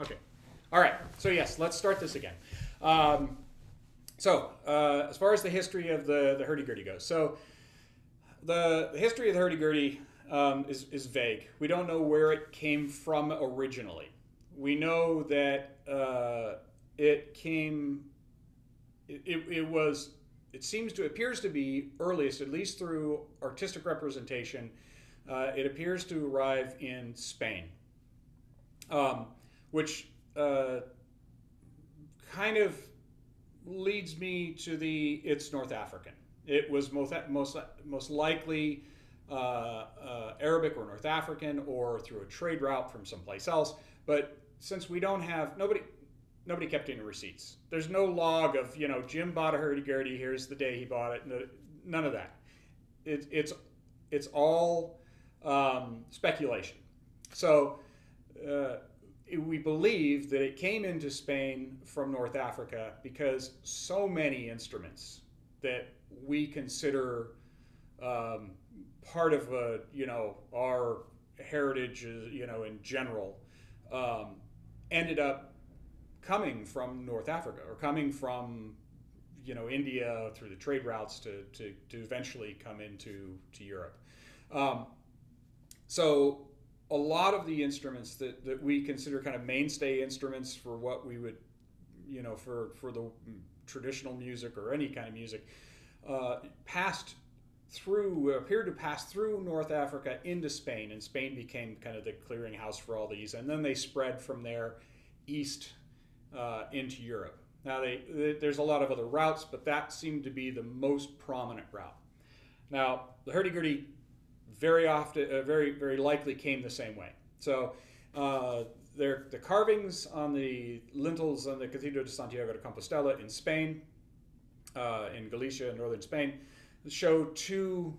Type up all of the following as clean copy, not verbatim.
Okay. All right. So yes, let's start this again. Um, as far as the history of the hurdy gurdy goes, so the history of the hurdy gurdy is vague. We don't know where it came from originally. We know that it came. It was. Appears to be earliest, at least through artistic representation. It appears to arrive in Spain, um, which kind of leads me to it's North African. It was most likely Arabic or North African or through a trade route from someplace else. But since we don't have nobody kept any receipts. There's no log of Jim bought a hurdy gurdy. Here's the day he bought it. No, none of that. It's all speculation. So uh, we believe that it came into Spain from North Africa because so many instruments that we consider um, part of our heritage, in general, um, ended up coming from North Africa or coming from India through the trade routes to eventually come to Europe. Um, so a lot of the instruments that we consider kind of mainstay instruments for what we would, for the traditional music or any kind of music, appeared to pass through North Africa into Spain, and Spain became kind of the clearinghouse for all these, and then they spread from there east into Europe. Now, there's a lot of other routes, but that seemed to be the most prominent route. Now, the hurdy-gurdy very often, very likely came the same way. So, the carvings on the lintels on the Cathedral de Santiago de Compostela in Spain, in Galicia, northern Spain, show two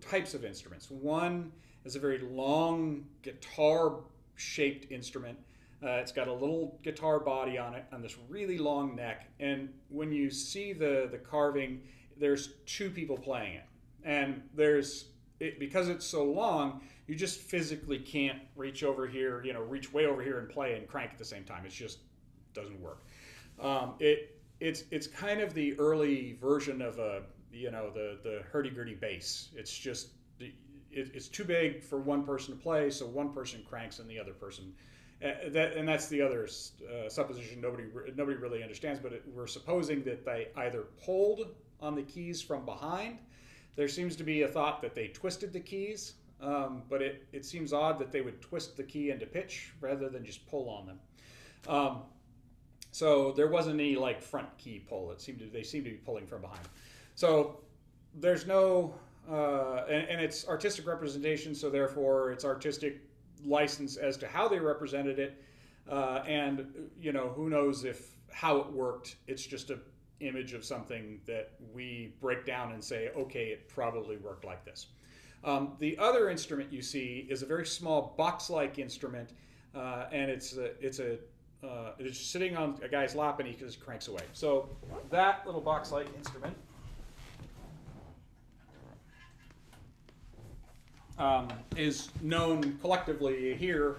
types of instruments. One is a very long guitar-shaped instrument. It's got a little guitar body on it on this really long neck, and when you see the carving, there's two people playing it, and because it's so long, you just physically can't reach over here, reach way over here and play and crank at the same time. It just doesn't work. It's kind of the early version of the hurdy-gurdy bass. It's just it's too big for one person to play, so one person cranks and the other person. That's the other supposition nobody really understands, but we're supposing that they either pulled on the keys from behind. There seems to be a thought that they twisted the keys, but it seems odd that they would twist the key into pitch rather than just pull on them. So there wasn't any front key pull. They seemed to be pulling from behind. So there's no and it's artistic representation, so therefore it's artistic license as to how they represented it, and who knows how it worked. It's just an image of something that we break down and say, okay, it probably worked like this. The other instrument you see is a very small box-like instrument, and it's sitting on a guy's lap, and he just cranks away. So that little box-like instrument is known collectively here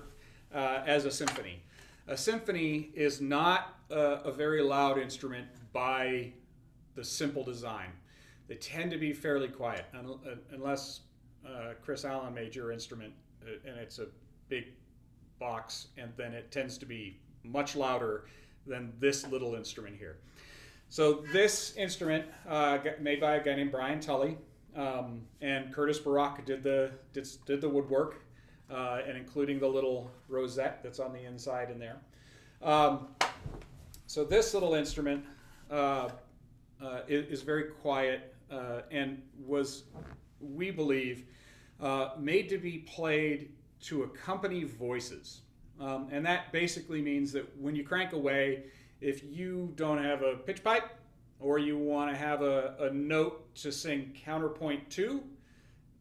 as a symphony. A symphony is not a very loud instrument by the simple design. They tend to be fairly quiet, unless Chris Allen made your instrument, and it's a big box, and then it tends to be much louder than this little instrument here. So this instrument, made by a guy named Brian Tully, and Curtis Barak did the woodwork, and including the little rosette that's on the inside in there. So this little instrument is very quiet, and was, we believe, made to be played to accompany voices. And that basically means that when you crank away, if you don't have a pitch pipe, or you want to have a note to sing counterpoint to,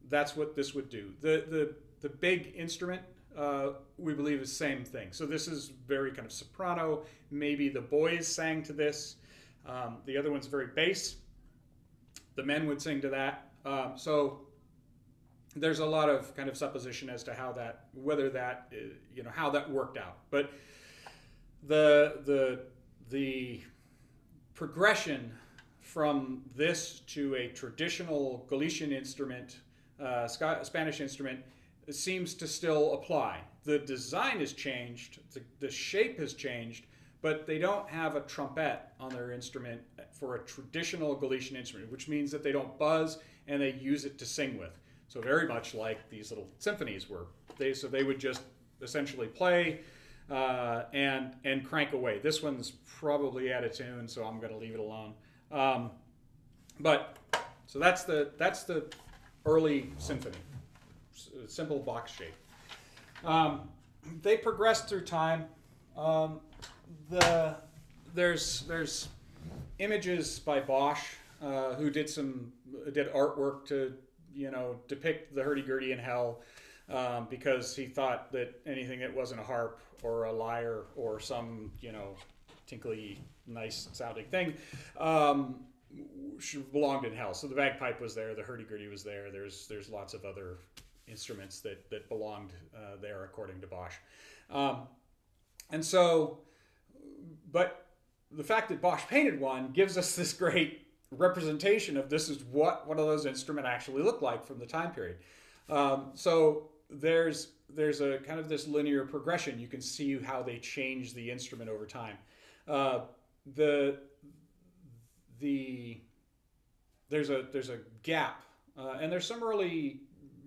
that's what this would do. The big instrument, we believe, is the same thing. So this is very kind of soprano. Maybe the boys sang to this. The other one's very bass. The men would sing to that. So there's a lot of kind of supposition as to how that worked out. But the progression from this to a traditional Galician instrument, Spanish instrument, seems to still apply. The design has changed, the shape has changed, but they don't have a trumpet on their instrument for a traditional Galician instrument, which means that they don't buzz and they use it to sing with. So very much like these little symphonies were. So they would just essentially play and crank away. This one's probably out of tune, so I'm going to leave it alone. But so that's the early symphony, simple box shape. They progressed through time. There's images by Bosch who did artwork to depict the Hurdy Gurdy in hell because he thought that anything that wasn't a harp or a lyre or some tinkly nice sounding thing belonged in hell. So the bagpipe was there, the Hurdy Gurdy was there. There's lots of other instruments that belonged there according to Bosch. But the fact that Bosch painted one gives us this great representation of this is what one of those instruments actually looked like from the time period. So there's a kind of this linear progression. You can see how they change the instrument over time. There's a gap, and there's some early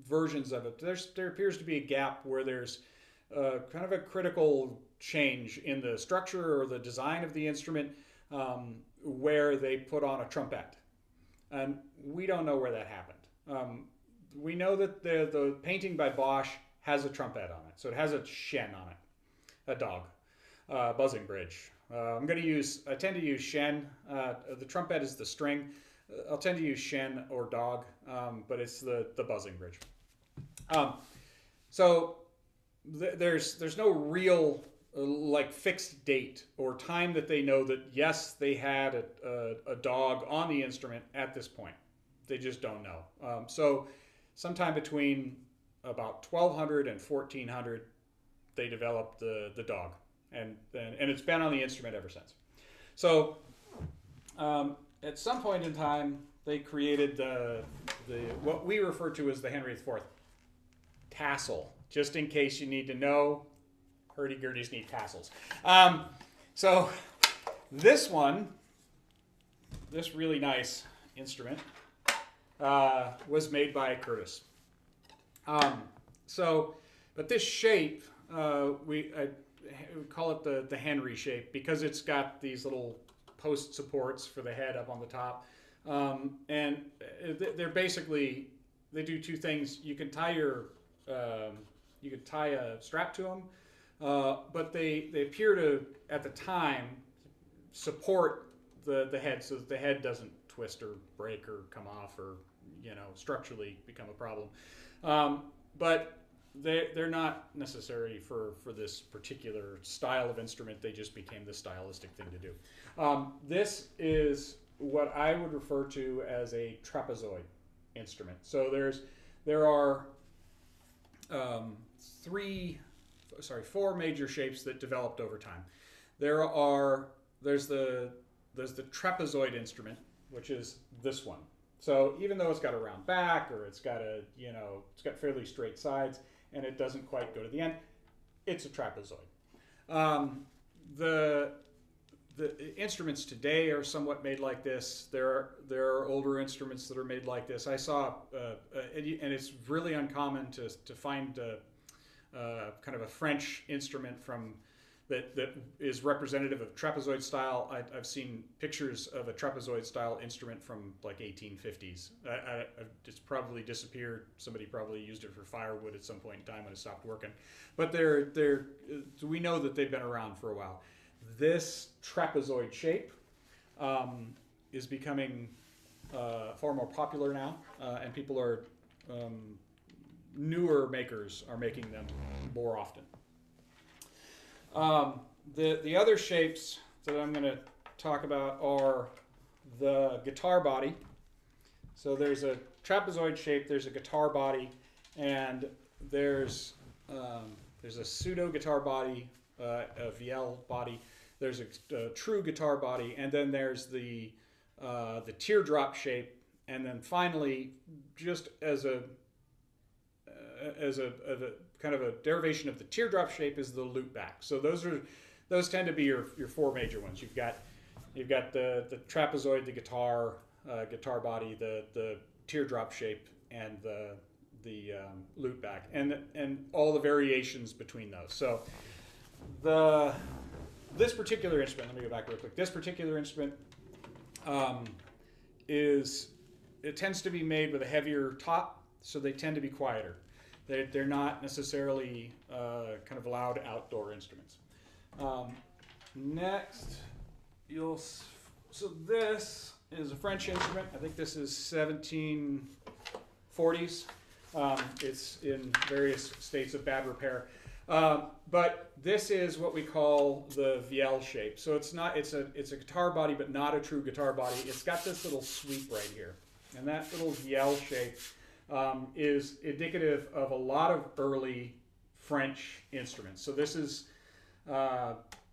versions of it. There appears to be a gap where there's kind of a critical change in the structure or the design of the instrument where they put on a trumpet. And we don't know where that happened. We know that the painting by Bosch has a trumpet on it. So it has a shen on it, a dog, buzzing bridge. I tend to use shen. The trumpet is the string. I'll tend to use shen or dog, but it's the buzzing bridge. So there's no real fixed date or time that they know that yes they had a dog on the instrument at this point. They just don't know. So sometime between about 1200 and 1400 they developed the dog, and it's been on the instrument ever since. So at some point in time they created the what we refer to as the Henry IV tassel, just in case you need to know. Hurdy-gurdies need tassels. So this really nice instrument, was made by Curtis. But this shape, we call it the Henry shape because it's got these little post supports for the head up on the top. And they're basically, they do two things. You can tie a strap to them, but they appear to, at the time, support the head so that the head doesn't twist or break or come off or structurally become a problem. But they're not necessary for this particular style of instrument. They just became the stylistic thing to do. This is what I would refer to as a trapezoid instrument. So there are four major shapes that developed over time. There's the trapezoid instrument, which is this one. So even though it's got a round back or it's got fairly straight sides and it doesn't quite go to the end, it's a trapezoid. The instruments today are somewhat made like this. There are older instruments that are made like this. I saw, and it's really uncommon to find kind of a French instrument that is representative of trapezoid style. I've seen pictures of a trapezoid style instrument from like 1850s. It's probably disappeared. Somebody probably used it for firewood at some point in time when it stopped working. But we know that they've been around for a while. This trapezoid shape is becoming far more popular now, and people are newer makers are making them more often. The other shapes that I'm going to talk about are the guitar body. So there's a trapezoid shape, there's a guitar body, and there's a pseudo guitar body a vielle body. There's a true guitar body, and then there's the teardrop shape, and then finally, just as a kind of a derivation of the teardrop shape, is the loop back. So those tend to be your four major ones. You've got the trapezoid, the guitar body, the teardrop shape, and the loop back, and all the variations between those. So this particular instrument, let me go back real quick. This particular instrument it tends to be made with a heavier top, so they tend to be quieter. They're not necessarily kind of loud outdoor instruments. Next, so this is a French instrument. I think this is 1740s. It's in various states of bad repair. But this is what we call the vielle shape. So it's a guitar body, but not a true guitar body. It's got this little sweep right here. And that little vielle shape is indicative of a lot of early French instruments. So this is,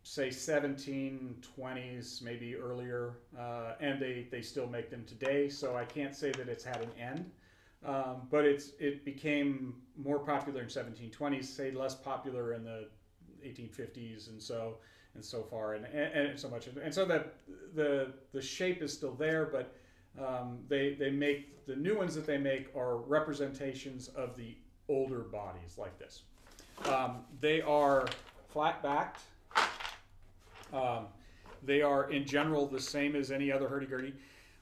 say, 1720s, maybe earlier, and they still make them today. So I can't say that it's had an end. But it became more popular in 1720s, say less popular in the 1850s, and so far, and so much, and so that the shape is still there, but they make the new ones that they make are representations of the older bodies like this. They are flat backed. They are in general the same as any other hurdy-gurdy,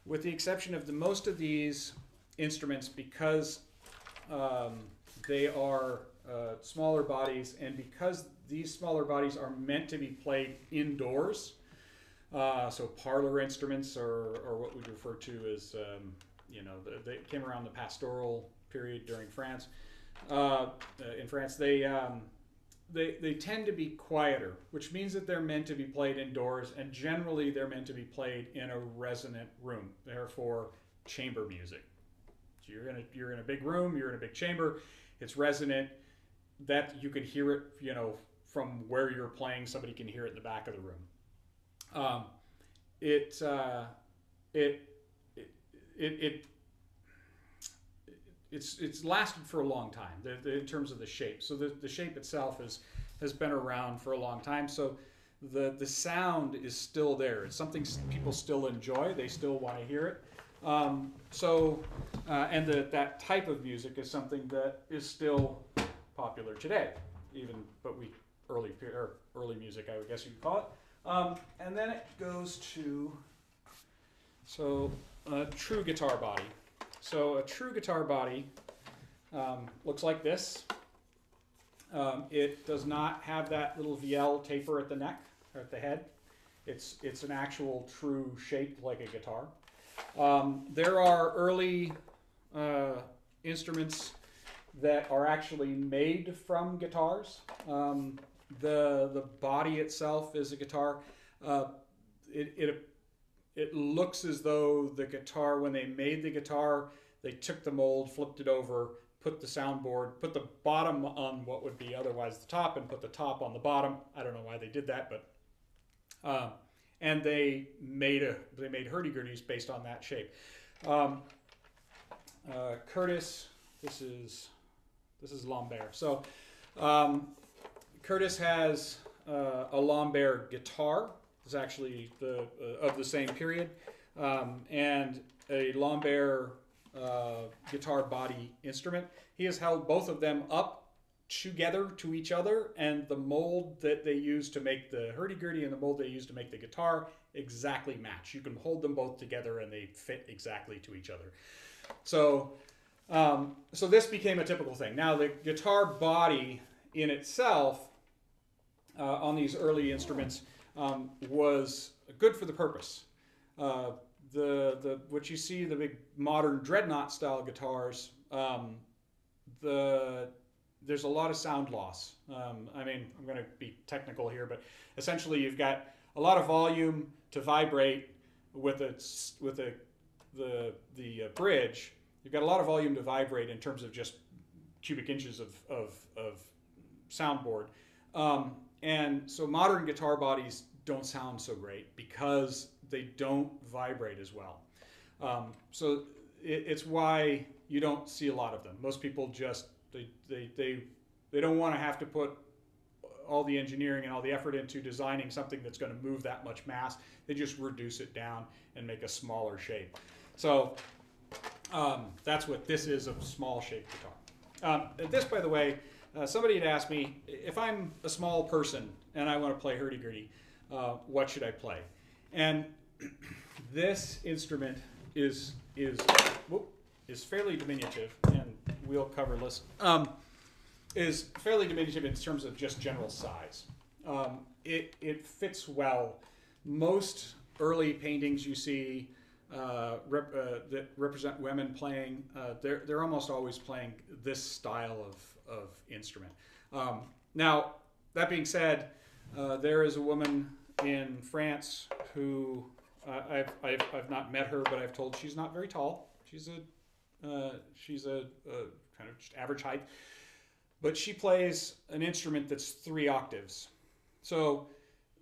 with the exception of most of these instruments, because they are smaller bodies, and because these smaller bodies are meant to be played indoors. So parlor instruments, or what we refer to as, they came around the pastoral period during France. In France, they tend to be quieter, which means that they're meant to be played indoors, and generally they're meant to be played in a resonant room. Therefore, chamber music. So you're in a big room, you're in a big chamber, it's resonant, that you can hear it, from where you're playing. Somebody can hear it in the back of the room. It's lasted for a long time in terms of the shape. So the shape itself has been around for a long time. So the sound is still there. It's something people still enjoy. They still want to hear it. And that type of music is something that is still popular today, but early music, I would guess you could call it. And then it goes to a true guitar body. So a true guitar body looks like this. It does not have that little vielle taper at the neck or at the head. It's an actual true shape like a guitar. There are early instruments that are actually made from guitars. The body itself is a guitar. It looks as though the guitar, when they made the guitar, they took the mold, flipped it over, put the soundboard, put the bottom on what would be otherwise the top, and put the top on the bottom. I don't know why they did that, but and they made hurdy-gurdies based on that shape. Curtis, this is Lambert. So Curtis has a Lambert guitar. It's actually of the same period, and a Lambert guitar body instrument. He has held both of them up together to each other, and the mold that they use to make the hurdy-gurdy and the mold they use to make the guitar exactly match. You can hold them both together and they fit exactly to each other. So this became a typical thing. Now the guitar body in itself on these early instruments was good for the purpose. What you see, the big modern dreadnought style guitars, there's a lot of sound loss. I'm going to be technical here, but essentially you've got a lot of volume to vibrate with the bridge. You've got a lot of volume to vibrate in terms of just cubic inches of soundboard. And so modern guitar bodies don't sound so great because they don't vibrate as well. So it's why you don't see a lot of them. Most people just they don't want to have to put all the engineering and all the effort into designing something that's going to move that much mass. They just reduce it down and make a smaller shape. So that's what this is, a small shaped guitar. This, by the way, somebody had asked me, if I'm a small person and I want to play Hurdy Gurdy, what should I play? And this instrument is fairly diminutive, and wheel coverless. Is fairly diminutive in terms of just general size. It fits well. Most early paintings you see that represent women playing, they're almost always playing this style of instrument. Now, that being said, there is a woman in France who I've not met her, but I've told she's not very tall. She's a kind of just average height. But she plays an instrument that's 3 octaves. So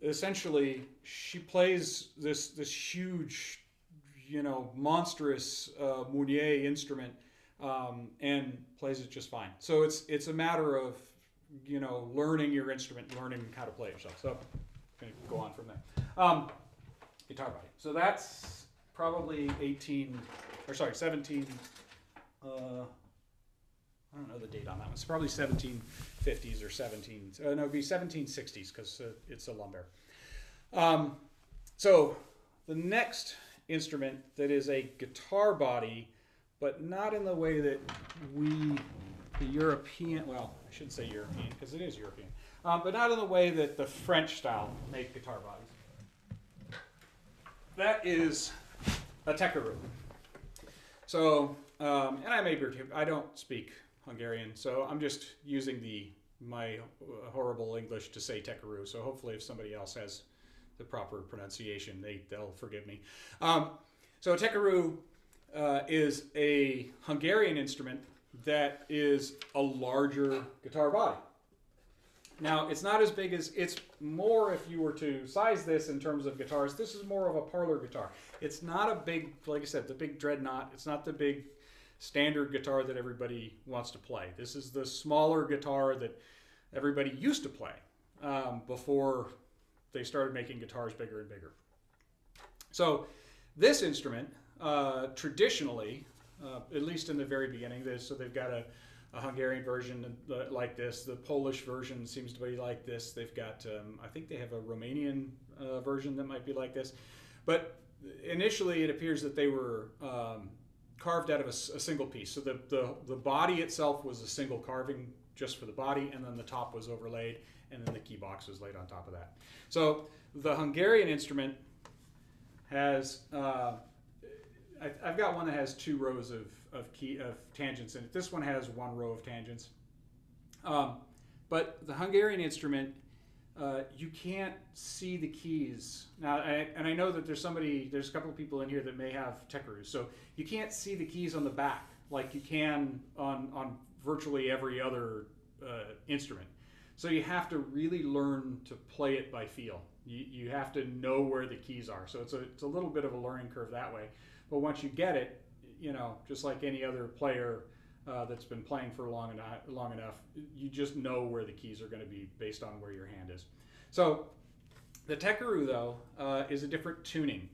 essentially, she plays this huge, monstrous Mounier instrument, and plays it just fine. So it's a matter of learning your instrument, learning how to play it yourself. So I'm going to go on from there. Guitar body. So that's probably 17. I don't know the date on that one. It's probably 1750s or it'd be 1760s because it's a lumbar. So the next instrument that is a guitar body, but not in the way that the European, well, I shouldn't say European because it is European, but not in the way that the French style make guitar bodies. That is a tekeru. So, and I don't speak Hungarian, so I'm just using my horrible English to say tekeru. So hopefully, if somebody else has the proper pronunciation, they'll forgive me. So tekeru is a Hungarian instrument that is a larger guitar body. Now, it's not as big as, it's more, if you were to size this in terms of guitars, this is more of a parlor guitar. It's not a big, like I said, the big dreadnought. It's not the big standard guitar that everybody wants to play. This is the smaller guitar that everybody used to play before they started making guitars bigger and bigger. So this instrument, traditionally, at least in the very beginning, so they've got a Hungarian version like this. The Polish version seems to be like this. They've got, I think they have a Romanian version that might be like this. But initially, it appears that they were carved out of a single piece. So the body itself was a single carving just for the body, and then the top was overlaid, and then the key box was laid on top of that. So the Hungarian instrument has, I've got one that has 2 rows of tangents in it. This one has 1 row of tangents. But the Hungarian instrument, you can't see the keys. Now, and I know that there's a couple of people in here that may have tekerus, so you can't see the keys on the back like you can on virtually every other instrument. So you have to really learn to play it by feel. You have to know where the keys are. So it's a little bit of a learning curve that way. But once you get it, just like any other player that's been playing for long enough, you just know where the keys are going to be based on where your hand is. So the tekeru, though, is a different tuning.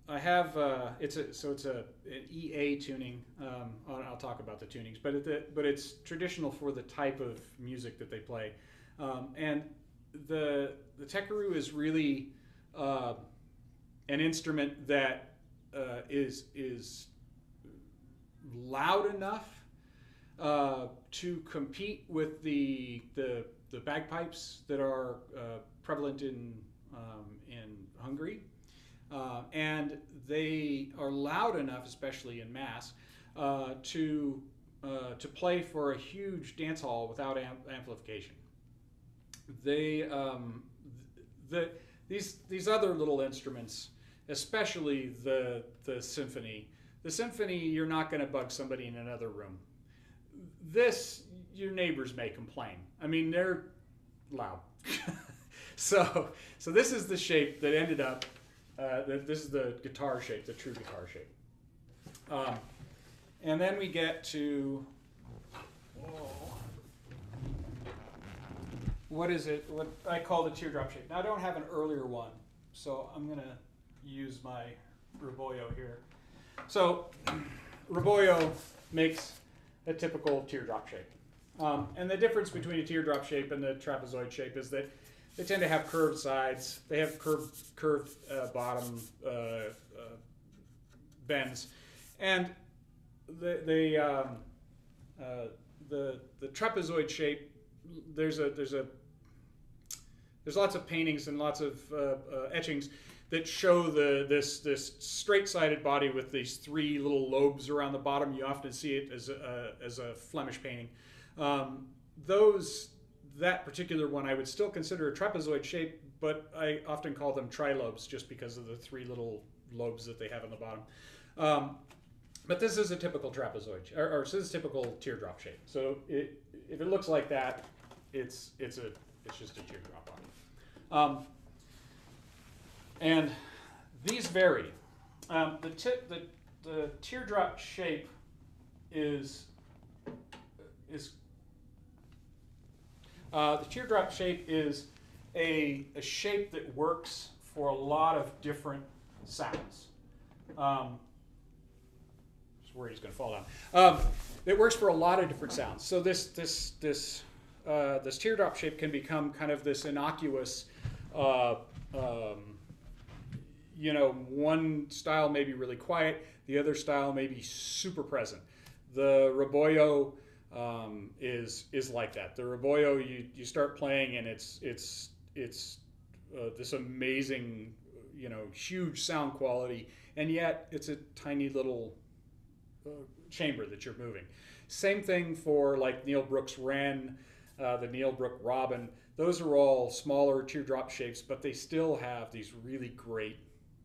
I have it's an EA tuning. I'll talk about the tunings, but it's traditional for the type of music that they play, and the tekeru is really an instrument that is loud enough to compete with the bagpipes that are prevalent in Hungary, and they are loud enough, especially in mass, to play for a huge dance hall without amplification. These other little instruments, especially the symphony. The symphony, you're not going to bug somebody in another room. This, your neighbors may complain. I mean, they're loud. so this is the shape that ended up. This is the guitar shape, the true guitar shape. And then we get to what is it? What I call the teardrop shape. Now I don't have an earlier one, so I'm gonna use my Roboyo here. So Roboyo makes a typical teardrop shape. And the difference between a teardrop shape and the trapezoid shape is that they tend to have curved sides. They have curved bottom bends, and the trapezoid shape. There's lots of paintings and lots of etchings that show this straight-sided body with these three little lobes around the bottom. You often see it as a Flemish painting. That particular one I would still consider a trapezoid shape, but I often call them trilobes just because of the three little lobes that they have on the bottom. But this is a typical trapezoid, or this is a typical teardrop shape. So if it looks like that, it's just a teardrop on it. And these vary. The teardrop shape is the teardrop shape is a shape that works for a lot of different sounds. Just worried he's going to fall down. It works for a lot of different sounds. So this teardrop shape can become kind of this innocuous. One style may be really quiet, the other style may be super present. The Roboyo is like that. The Roboyo, you start playing and it's this amazing, huge sound quality, and yet it's a tiny little chamber that you're moving. Same thing for like Neil Brooks' Wren, the Neil Brook Robin. Those are all smaller teardrop shapes, but they still have these really great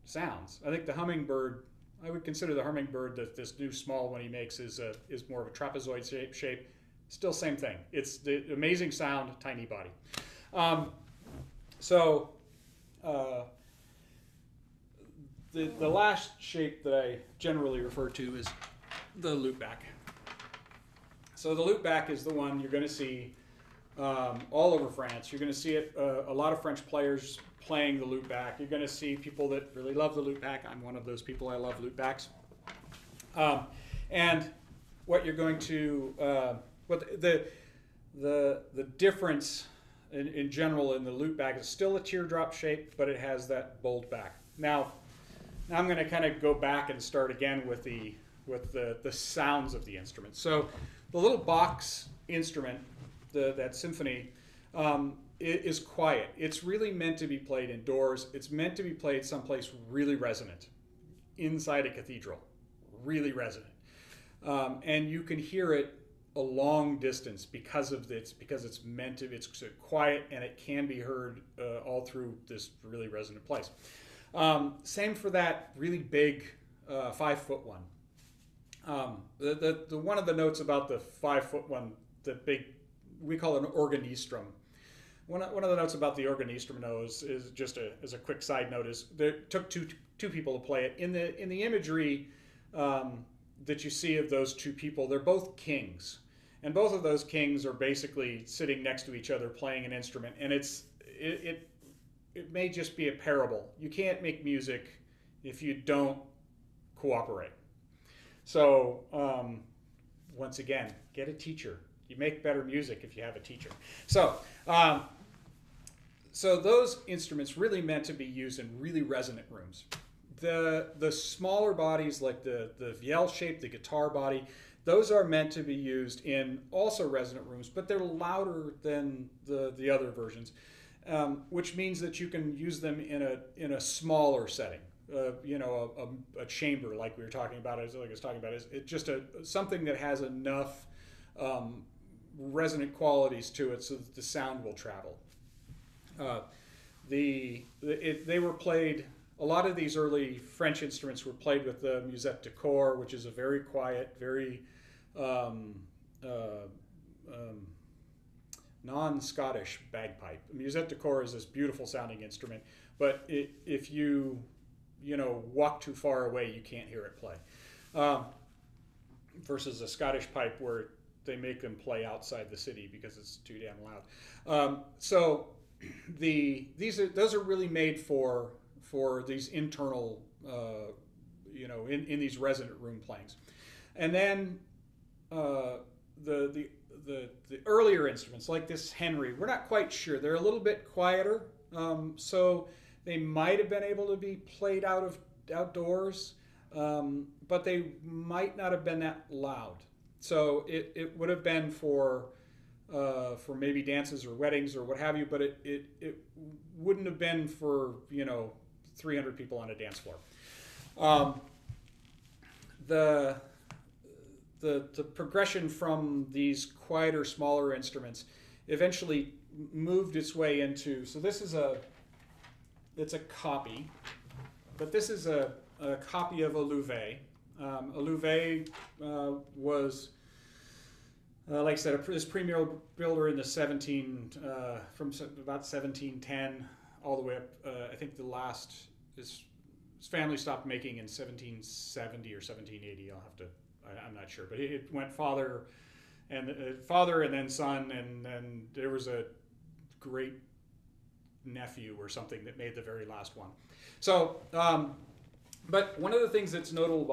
sounds. I think the hummingbird, I would consider the hummingbird, that this new small one he makes is more of a trapezoid shape. Still same thing. It's the amazing sound, tiny body. The last shape that I generally refer to is the loopback. So the loopback is the one you're going to see all over France. You're going to see it, a lot of French players playing the loopback. You're going to see people that really love the loopback. I'm one of those people. I love loopbacks. And what you're going to, the difference in general in the loopback is still a teardrop shape, but it has that bold back. Now I'm going to kind of go back and start again with the sounds of the instrument. So the little box instrument, that symphony, is quiet. It's really meant to be played indoors. It's meant to be played someplace really resonant, inside a cathedral, really resonant, and you can hear it a long distance because it's meant to. It's quiet and it can be heard all through this really resonant place. Same for that really big 5-foot one. The one of the notes about the 5-foot one, the big, we call it an organistrum. One of the notes about the organistrum is just as a quick side note is it took two people to play it. In the imagery that you see of those two people, they're both kings, and both of those kings are basically sitting next to each other playing an instrument, and it may just be a parable. You can't make music if you don't cooperate. So once again, get a teacher. You make better music if you have a teacher. So those instruments really meant to be used in really resonant rooms. The smaller bodies, like the vielle shape, the guitar body, those are meant to be used in also resonant rooms, but they're louder than the other versions, which means that you can use them in a smaller setting. A chamber, like we were talking about, is just something that has enough resonant qualities to it so that the sound will travel. They were played. A lot of these early French instruments were played with the musette de corps, which is a very quiet, very non-Scottish bagpipe. Musette de cor is this beautiful sounding instrument, but if you walk too far away, you can't hear it play. Versus a Scottish pipe where they make them play outside the city because it's too damn loud. So those are really made for these internal, in these resident room playings. And then the earlier instruments like this Henry, we're not quite sure. They're a little bit quieter, so they might have been able to be played outdoors, but they might not have been that loud. So it would have been for maybe dances or weddings or what have you, but it wouldn't have been for 300 people on a dance floor. The progression from these quieter, smaller instruments eventually moved its way into. So this is it's a copy, but this is a copy of a Louvet. A Louvet was, like I said, this premier builder in the from about 1710 all the way up. I think the last his family stopped making in 1770 or 1780. I'm not sure, but it went father and then son, and there was a great nephew or something that made the very last one. So, but one of the things that's notable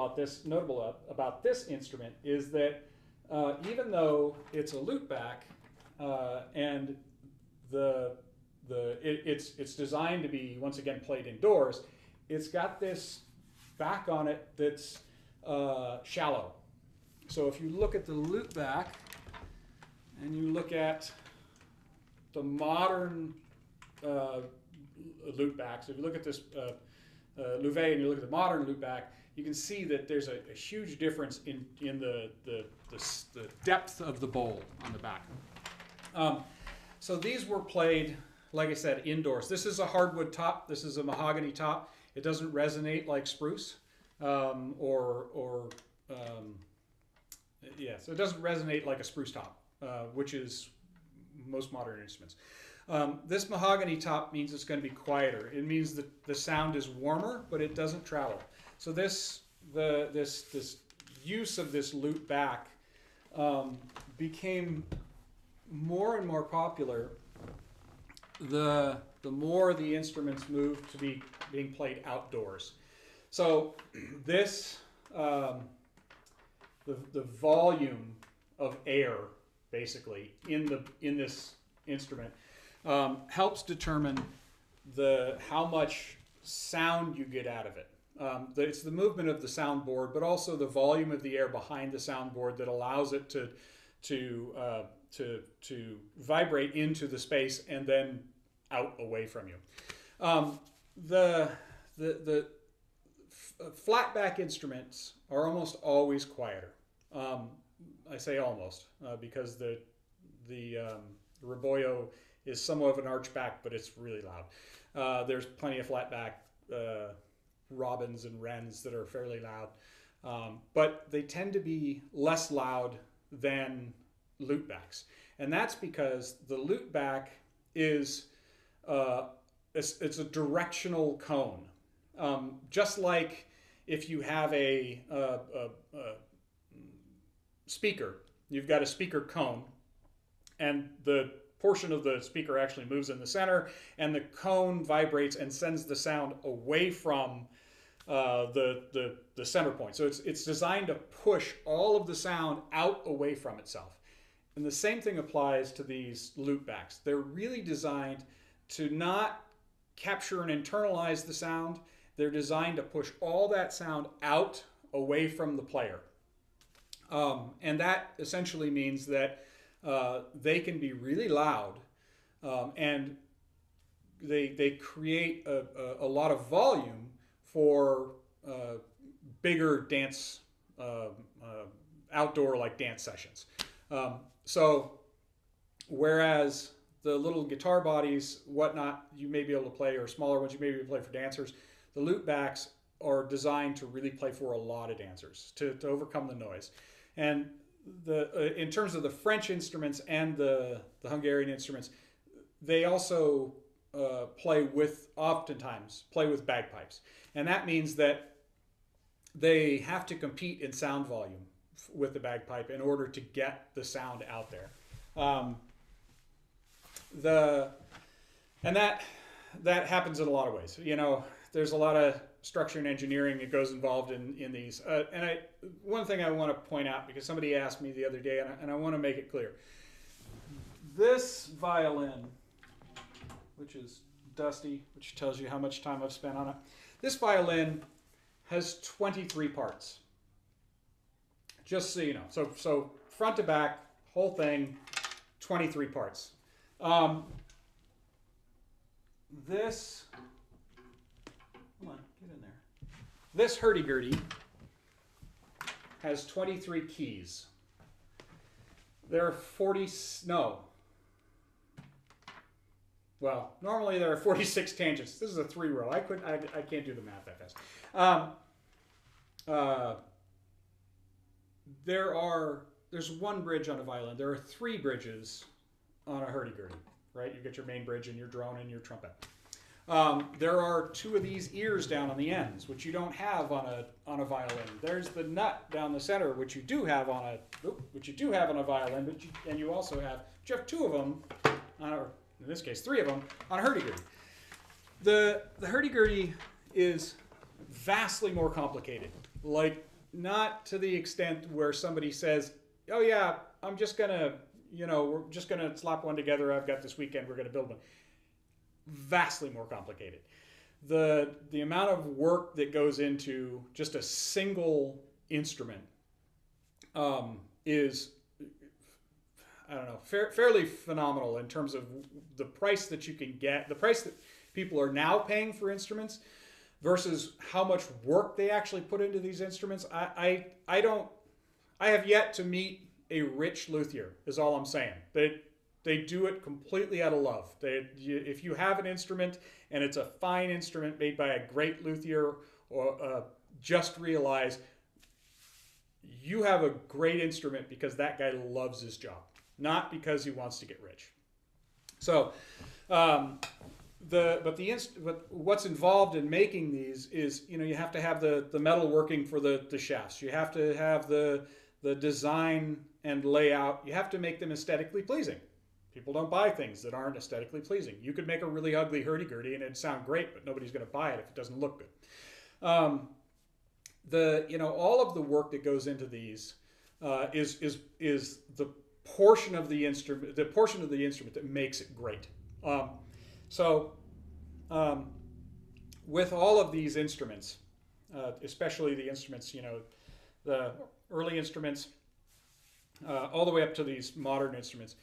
about this instrument is that even though it's a lutback and it's designed to be once again played indoors, it's got this back on it that's shallow. So if you look at the lutback and you look at the modern lutebacks, if you look at this Louvet and you look at the modern lutback, you can see that there's a huge difference in the depth of the bowl on the back. So these were played, like I said, indoors. This is a hardwood top. This is a mahogany top. It doesn't resonate like spruce, so it doesn't resonate like a spruce top, which is most modern instruments. This mahogany top means it's going to be quieter. It means that the sound is warmer, but it doesn't travel. So this use of this lute back became more and more popular the more the instruments moved to be being played outdoors. So this the volume of air basically in this instrument helps determine how much sound you get out of it. It's the movement of the soundboard, but also the volume of the air behind the soundboard that allows it to vibrate into the space and then out away from you. The flatback instruments are almost always quieter. I say almost because the Raboyo is somewhat of an archback, but it's really loud. There's plenty of flatback robins and wrens that are fairly loud, but they tend to be less loud than lutebacks, and that's because the luteback is it's a directional cone, just like if you have a speaker, you've got a speaker cone, and the portion of the speaker actually moves in the center, and the cone vibrates and sends the sound away from the center point. So it's designed to push all of the sound out away from itself. And the same thing applies to these lutebacks. They're really designed to not capture and internalize the sound. They're designed to push all that sound out away from the player. And that essentially means that they can be really loud, and they create a lot of volume for bigger dance, outdoor like dance sessions. So whereas the little guitar bodies, whatnot, you may be able to play, or smaller ones you may be able to play for dancers, the lutebacks are designed to really play for a lot of dancers, to overcome the noise. And in terms of the French instruments and the Hungarian instruments, they also oftentimes play with bagpipes, and that means that they have to compete in sound volume with the bagpipe in order to get the sound out there. The and that happens in a lot of ways. You know, there's a lot of structure and engineering that goes involved in these. One thing I want to point out, because somebody asked me the other day, and I want to make it clear. This violin, which is dusty, which tells you how much time I've spent on it. This violin has 23 parts. Just so you know. So front to back, whole thing, 23 parts. This, come on, get in there. This Hurdy Gurdy has 23 keys. There are 40, no. Well, normally there are 46 tangents. This is a 3-row. I can't do the math that fast. There's one bridge on a violin. There are 3 bridges on a Hurdy Gurdy, right? You get your main bridge and your drone and your trumpet. There are 2 of these ears down on the ends, which you don't have on a violin. There's the nut down the center, which you do have on a violin, but you have 2 of them, or in this case 3 of them, on a Hurdy Gurdy. The Hurdy Gurdy is vastly more complicated. Like, not to the extent where somebody says, "Oh yeah, I'm just gonna, we're just gonna slap one together. I've got this weekend. We're gonna build one." Vastly more complicated. The amount of work that goes into just a single instrument is, I don't know, fairly phenomenal in terms of the price that you can get, the price that people are now paying for instruments versus how much work they actually put into these instruments. I have yet to meet a rich luthier, is all I'm saying. They do it completely out of love. If you have an instrument and it's a fine instrument made by a great luthier, just realize you have a great instrument because that guy loves his job, not because he wants to get rich. So, but what's involved in making these is, you have to have the metal working for the shafts. You have to have the design and layout. You have to make them aesthetically pleasing. People don't buy things that aren't aesthetically pleasing. You could make a really ugly hurdy-gurdy and it'd sound great, but nobody's going to buy it if it doesn't look good. All of the work that goes into these is the portion of the instrument, that makes it great. With all of these instruments, especially the instruments, the early instruments, all the way up to these modern instruments,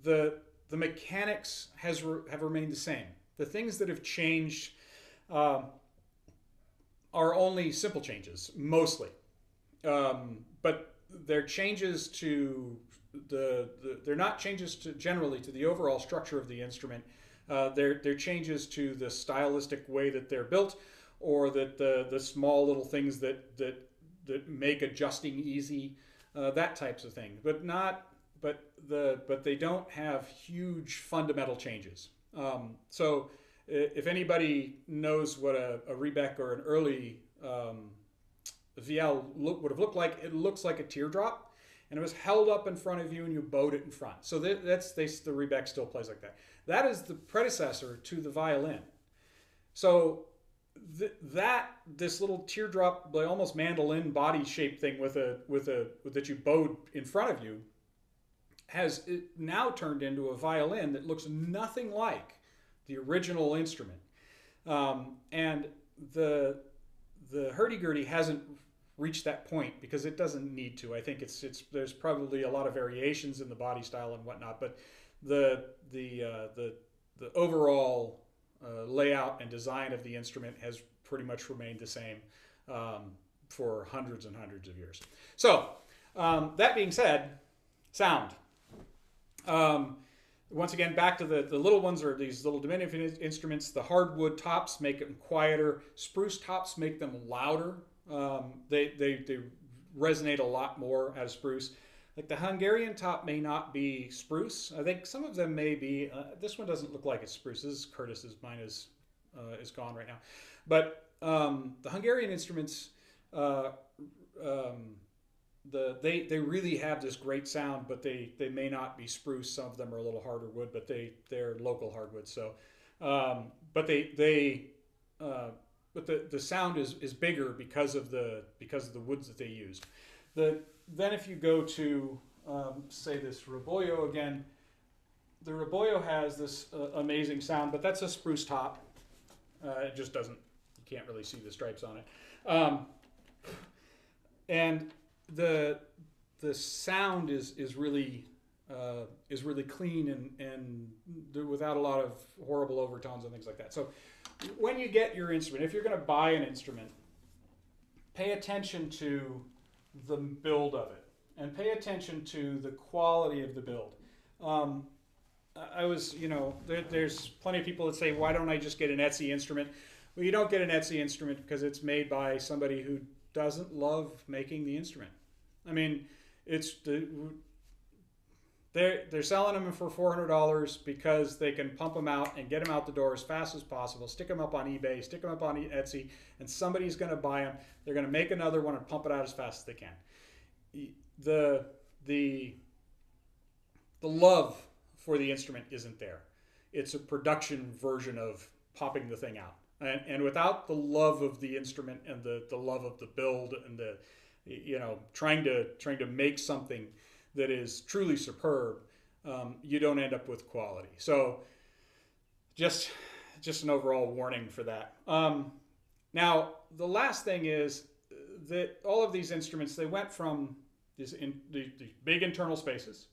the mechanics have remained the same. The things that have changed are only simple changes, mostly, but they're changes to they're not changes generally to the overall structure of the instrument. They're changes to the stylistic way that they're built, or that the small little things that make adjusting easy, that types of thing. But they don't have huge fundamental changes. So if anybody knows what a Rebec or an early Vielle would have looked like, it looks like a teardrop, and it was held up in front of you and you bowed it in front. So the Rebec still plays like that. That is the predecessor to the violin. So this little teardrop, like almost mandolin body shaped thing that you bowed in front of you, has now turned into a violin that looks nothing like the original instrument. And the hurdy-gurdy hasn't reached that point because it doesn't need to. I think there's probably a lot of variations in the body style and whatnot, but the overall layout and design of the instrument has pretty much remained the same for hundreds and hundreds of years. So that being said, sound. Once again, back to the little ones, or these little diminutive instruments. The hardwood tops make them quieter. Spruce tops make them louder. They resonate a lot more out of spruce. Like the Hungarian top may not be spruce. I think some of them may be. This one doesn't look like it's spruce. This is Curtis's. Mine is gone right now. But the Hungarian instruments, uh, um, they really have this great sound, but they may not be spruce. Some of them are a little harder wood, but they're local hardwood. So, but uh, but the sound is bigger because of the woods that they used. Then if you go to say this Raboyo again, the Raboyo has this amazing sound, but that's a spruce top. It just doesn't. You can't really see the stripes on it, and the sound is really clean and without a lot of horrible overtones and things like that. So when you get your instrument, if you're going to buy an instrument, pay attention to the build of it and pay attention to the quality of the build. Um, there's plenty of people that say, why don't I just get an Etsy instrument? Well, you don't get an Etsy instrument because it's made by somebody who doesn't love making the instrument. I mean, they're selling them for $400 because they can pump them out and get them out the door as fast as possible, stick them up on eBay, stick them up on Etsy, and somebody's going to buy them. They're going to make another one and pump it out as fast as they can. The love for the instrument isn't there. It's a production version of popping the thing out. And without the love of the instrument and the love of the build and the trying to make something that is truly superb, you don't end up with quality. So just an overall warning for that. Now the last thing is that all of these instruments, they went from these big internal spaces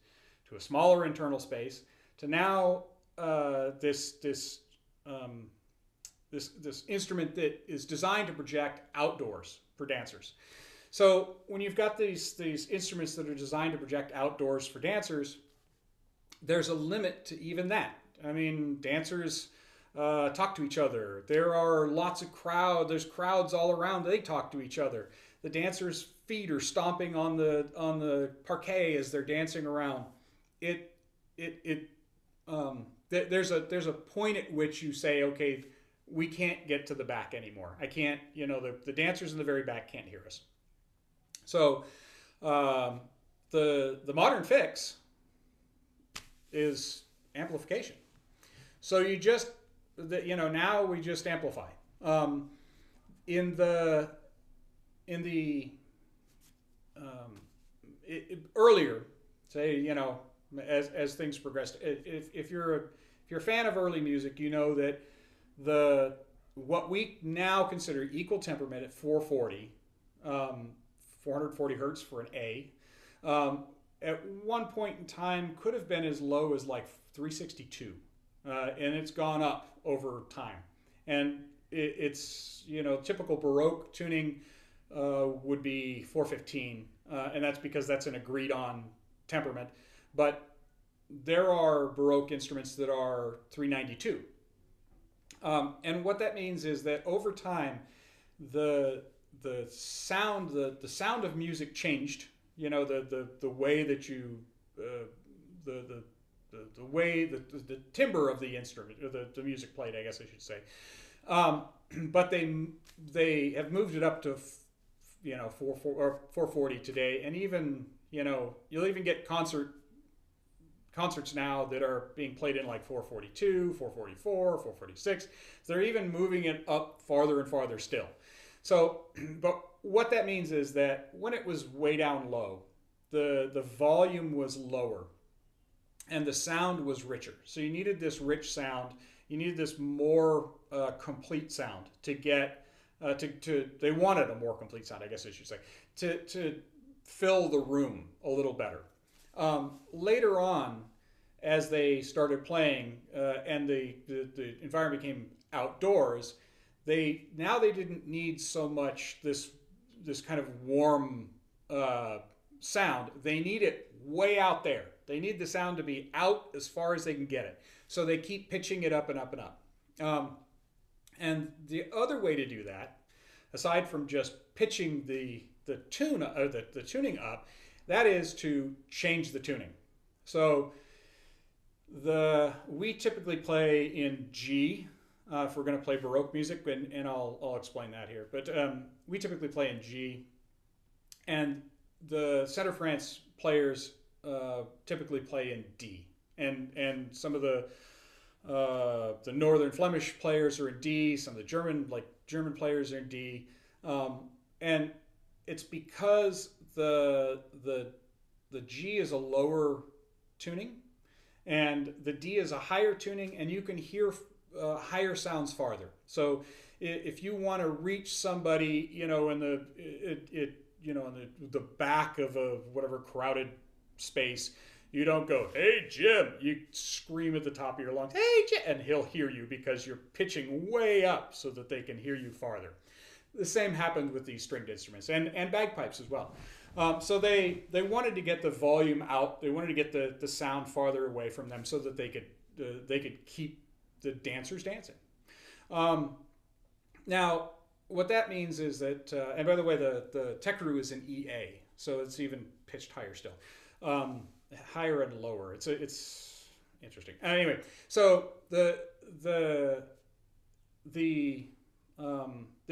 to a smaller internal space to now this instrument that is designed to project outdoors for dancers. So when you've got these instruments that are designed to project outdoors for dancers, there's a limit to even that. I mean, dancers talk to each other. There are lots of there's crowds all around. They talk to each other. The dancers' feet are stomping on the parquet as they're dancing around. There's a point at which you say, okay, we can't get to the back anymore. I can't. The dancers in the very back can't hear us. So the modern fix is amplification. So now we just amplify. Earlier, say as things progressed, if you're a fan of early music, you know that what we now consider equal temperament at 440. 440 hertz for an A. At one point in time could have been as low as like 362, and it's gone up over time. And it's typical Baroque tuning would be 415, and that's because that's an agreed on temperament. But there are Baroque instruments that are 392, and what that means is that over time the sound of music changed. The way that you the way the timbre of the instrument, or the music played, I guess I should say. But they have moved it up to 440 today, and even you'll even get concerts now that are being played in like 442, 444, 446. So they're even moving it up farther and farther still. So, but what that means is that when it was way down low, the volume was lower and the sound was richer. So you needed this rich sound. You needed this more complete sound to get they wanted a more complete sound, I guess I should say, to fill the room a little better. Later on, as they started playing and the environment became outdoors, they didn't need so much this kind of warm sound. They need it way out there. They need the sound to be out as far as they can get it. So they keep pitching it up and up and up. And the other way to do that, aside from just pitching the tuning up, That is to change the tuning. So we typically play in G if we're going to play Baroque music, and I'll explain that here. But we typically play in G, and the Center France players typically play in D, and some of the Northern Flemish players are in D. Some of the German players are in D, and it's because the G is a lower tuning, and the D is a higher tuning, and you can hear higher sounds farther. So if you want to reach somebody, in the back of a whatever crowded space, you don't go, "Hey Jim," you scream at the top of your lungs, "Hey Jim," and he'll hear you because you're pitching way up so that they can hear you farther. The same happened with these stringed instruments and bagpipes as well. So they wanted to get the volume out. They wanted to get the sound farther away from them so that they could keep the dancers dancing. Now, what that means is that, and by the way, the Tekru is in EA, so it's even pitched higher still, higher and lower. It's interesting. Anyway, so the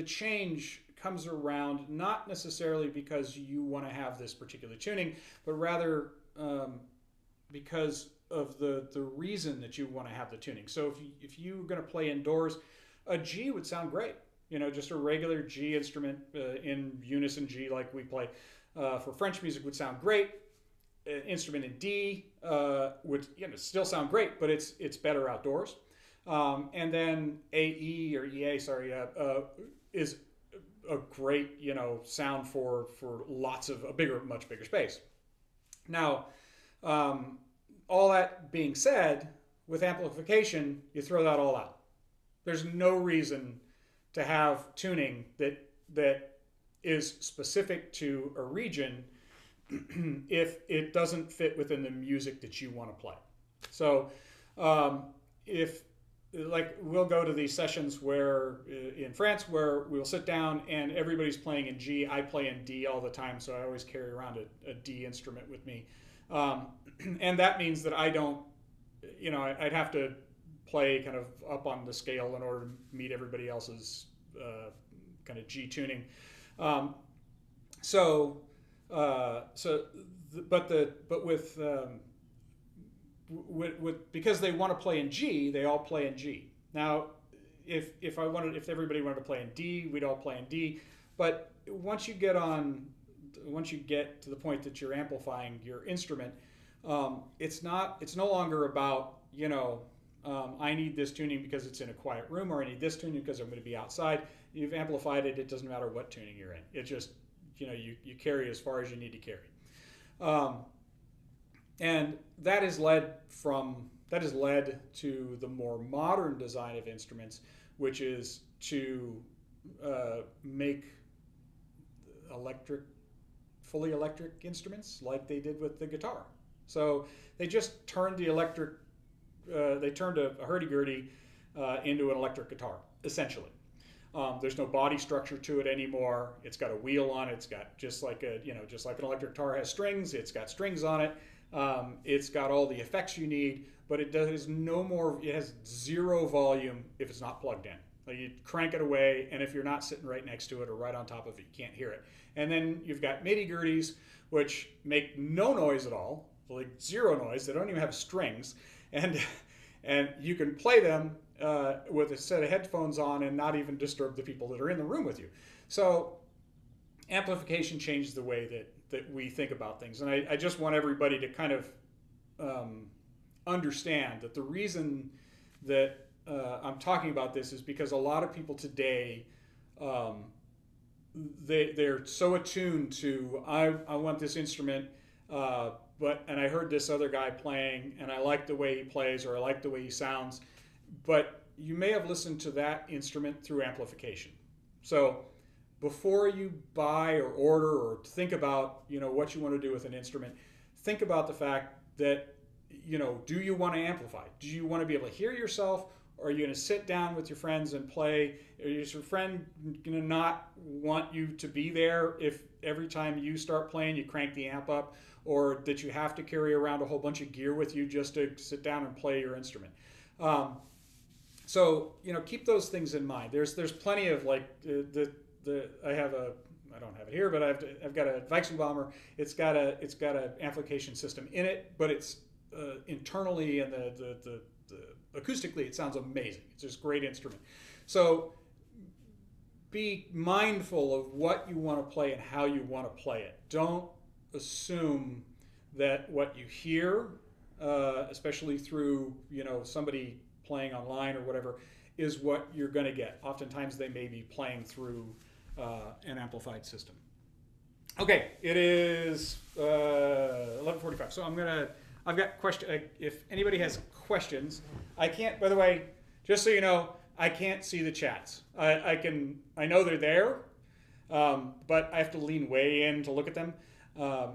change comes around not necessarily because you want to have this particular tuning, but rather because of the reason that you want to have the tuning. So if you're going to play indoors, a G would sound great. Just a regular G instrument in unison G like we play for French music would sound great. An instrument in D would still sound great, but it's better outdoors. And then AE or EA, sorry, is a great sound for lots of much bigger space. Now, all that being said, with amplification, you throw that all out. There's no reason to have tuning that is specific to a region if it doesn't fit within the music that you want to play. So if we'll go to these sessions where in France where we'll sit down and everybody's playing in G. I play in D all the time, so I always carry around a D instrument with me. And that means that I don't, I'd have to play kind of up on the scale in order to meet everybody else's kind of G tuning. But because they want to play in G, they all play in G. Now, if everybody wanted to play in D, we'd all play in D. But once you get to the point that you're amplifying your instrument, it's no longer about I need this tuning because it's in a quiet room, or I need this tuning because I'm going to be outside. You've amplified it. It doesn't matter what tuning you're in. It just you carry as far as you need to carry. And that has led to the more modern design of instruments, which is to make fully electric instruments like they did with the guitar. So they just turned they turned a Hurdy Gurdy into an electric guitar, essentially. There's no body structure to it anymore. It's got a wheel on it. It's got just like an electric guitar has strings. It's got strings on it. It's got all the effects you need, but it has zero volume if it's not plugged in. Like you crank it away, and if you're not sitting right next to it or right on top of it, you can't hear it. And then you've got MIDI Gurdys, which make no noise at all, like zero noise. They don't even have strings, and you can play them with a set of headphones on and not even disturb the people that are in the room with you. So amplification changes the way that we think about things. And I just want everybody to kind of understand that the reason that I'm talking about this is because a lot of people today, they're so attuned to, I want this instrument, and I heard this other guy playing, and I like the way he plays, or I like the way he sounds, but you may have listened to that instrument through amplification. So before you buy or order or think about what you want to do with an instrument, think about the fact that do you want to amplify? Do you want to be able to hear yourself, Or are you going to sit down with your friends and play? Is your friend going to not want you to be there if every time you start playing you crank the amp up? Or that you have to carry around a whole bunch of gear with you just to sit down and play your instrument? So keep those things in mind. There's plenty of like I don't have it here, but I've got a Weichselbaumer. It's got an amplification system in it, but it's internally and the acoustically it sounds amazing. It's just a great instrument. So be mindful of what you want to play and how you want to play it. Don't assume that what you hear, especially through somebody playing online or whatever, is what you're going to get. Oftentimes they may be playing through an amplified system. Okay, it is 11:45. So I've got question. If anybody has questions, I can't. By the way, just so you know, I can't see the chats. I know they're there, but I have to lean way in to look at them.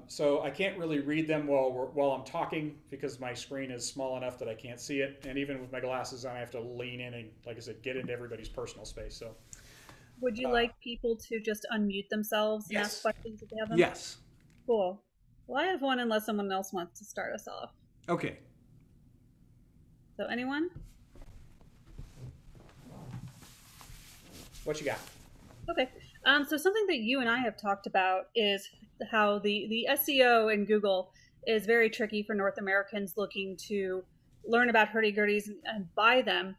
So I can't really read them while I'm talking because my screen is small enough that I can't see it. And even with my glasses on, I have to lean in and, like I said, get into everybody's personal space. So, Would you like people to just unmute themselves and ask yes, questions if they have them? yes. Cool. Well, I have one unless someone else wants to start us off. Okay. So anyone? What you got? Okay. So something that you and I have talked about is how the SEO in Google is very tricky for North Americans looking to learn about hurdy-gurdies and buy them.